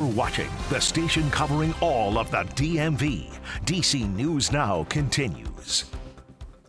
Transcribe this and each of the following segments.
watching the station covering all of the DMV. DC News Now continues.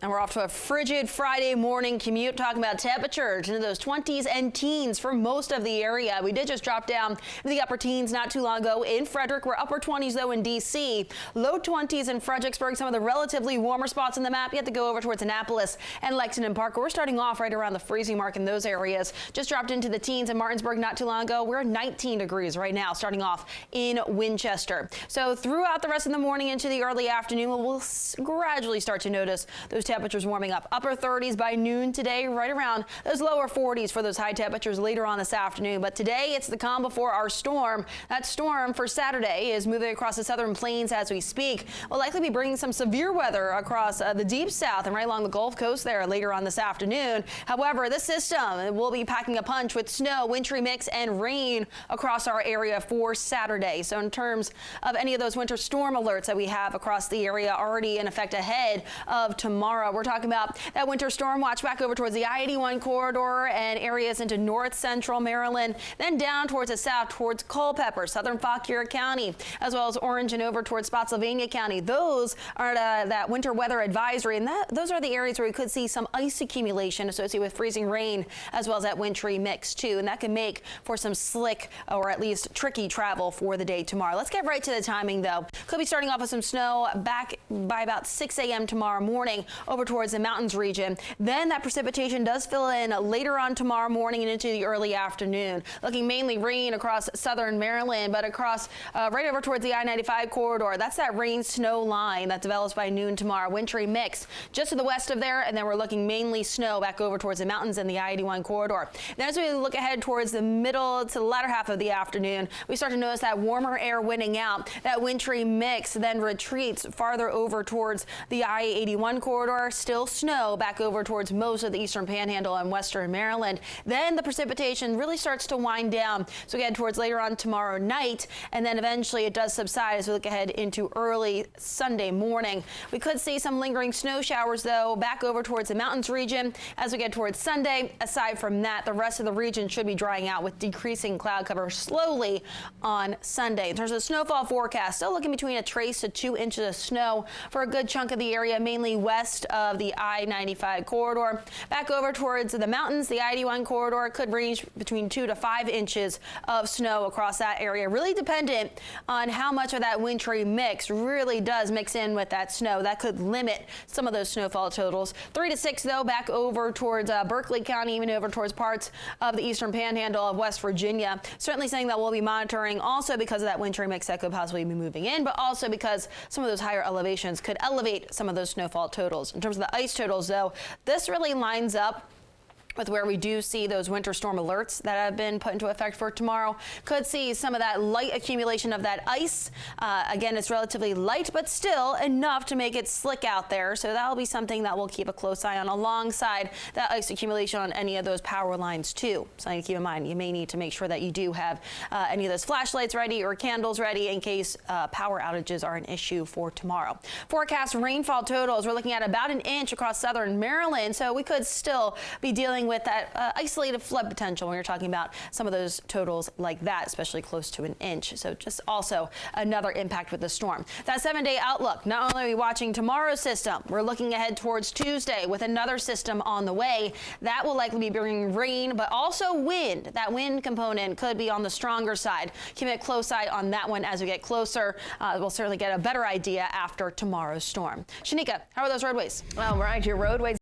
And we're off to a frigid Friday morning commute, talking about temperatures into those 20s and teens for most of the area. We did just drop down to the upper teens not too long ago in Frederick. We're upper 20s though in DC, low 20s in Fredericksburg. Some of the relatively warmer spots on the map. You have to go over towards Annapolis and Lexington Park. We're starting off right around the freezing mark in those areas. Just dropped into the teens in Martinsburg not too long ago. We're 19 degrees right now, starting off in Winchester. So throughout the rest of the morning into the early afternoon, we'll gradually start to notice those temperatures warming up. Upper 30s by noon today, right around those lower 40s for those high temperatures later on this afternoon. But today it's the calm before our storm. That storm for Saturday is moving across the southern plains as we speak. Will likely be bringing some severe weather across the deep south and right along the Gulf Coast there later on this afternoon. However, this system will be packing a punch with snow, wintry mix and rain across our area for Saturday. So in terms of any of those winter storm alerts that we have across the area already in effect ahead of tomorrow, we're talking about that winter storm watch back over towards the I-81 corridor and areas into north central Maryland, then down towards the south towards Culpeper, southern Fauquier County, as well as Orange and over towards Spotsylvania County. Those are that winter weather advisory, and those are the areas where we could see some ice accumulation associated with freezing rain, as well as that wintry mix too, and that can make for some slick or at least tricky travel for the day tomorrow. Let's get right to the timing though. Could be starting off with some snow back by about 6 a.m. tomorrow morning over towards the mountains region. Then that precipitation does fill in later on tomorrow morning and into the early afternoon. Looking mainly rain across southern Maryland, but across right over towards the I-95 corridor. That's that rain snow line that develops by noon tomorrow. Wintry mix just to the west of there, and then we're looking mainly snow back over towards the mountains and the I-81 corridor. Then as we look ahead towards the middle to the latter half of the afternoon, we start to notice that warmer air winning out. That wintry mix then retreats farther over towards the I-81 corridor. Still snow back over towards most of the eastern panhandle and western Maryland. Then the precipitation really starts to wind down. So we head towards later on tomorrow night, and then eventually it does subside as we look ahead into early Sunday morning. We could see some lingering snow showers though back over towards the mountains region as we get towards Sunday. Aside from that, the rest of the region should be drying out with decreasing cloud cover slowly on Sunday. In terms of the snowfall forecast, still looking between a trace to 2 inches of snow for a good chunk of the area, mainly west of the I-95 corridor. Back over towards the mountains, the I-81 corridor could range between 2 to 5 inches of snow across that area, really dependent on how much of that wintry mix really does mix in with that snow. That could limit some of those snowfall totals. 3 to 6 though back over towards Berkeley County, even over towards parts of the eastern panhandle of West Virginia. Certainly something that we'll be monitoring also because of that wintry mix that could possibly be moving in, but also because some of those higher elevations could elevate some of those snowfall totals. In terms of the ice totals though, this really lines up with where we do see those winter storm alerts that have been put into effect for tomorrow. Could see some of that light accumulation of that ice. Again, it's relatively light, but still enough to make it slick out there. So that'll be something that we'll keep a close eye on alongside that ice accumulation on any of those power lines too. Something to keep in mind. You may need to make sure that you do have any of those flashlights ready or candles ready in case power outages are an issue for tomorrow. Forecast rainfall totals, we're looking at about an inch across southern Maryland. So we could still be dealing with that isolated flood potential when you're talking about some of those totals like that, especially close to an inch. So just also another impact with the storm. That 7-day outlook, not only are we watching tomorrow's system, we're looking ahead towards Tuesday with another system on the way. That will likely be bringing rain, but also wind. That wind component could be on the stronger side. Keep a close eye on that one as we get closer. We'll certainly get a better idea after tomorrow's storm. Shanika, how are those roadways? All right, your roadways